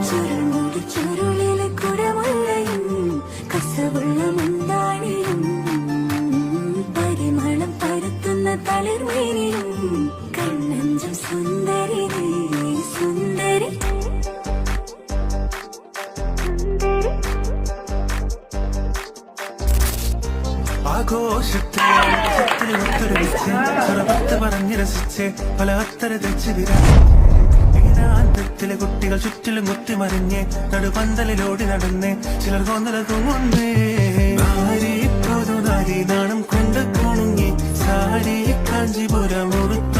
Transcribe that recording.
ചുരുൾമുടി ചുരുളിലെ കുടമുള്ളയും കസവുള്ള മുന്താണിയും പരിമളം പരത്തുന്ന തളിർമേനിയും കണ്ണഞ്ചും സുന്ദരി നീ സുന്ദരി ആഘോഷത്തിൽ ഒത്തൊരുമിച്ച് സ്വരപത്ത് പറഞ്ഞ് രസിച്ച് പല അത്തര തെച്ച് വിരാന്തത്തിലെ കുട്ടികൾ ചുറ്റിലും കുത്തിമറിഞ്ഞ് നടുപന്തലിലോടി നടന്ന് ചിലർ കൊന്നല തൂങ്ങുന്നേ നാരി പൊതുനാരി നാണം കൊണ്ട് കുണുങ്ങി സാരി കാഞ്ചിപുരം ഉടുത്ത്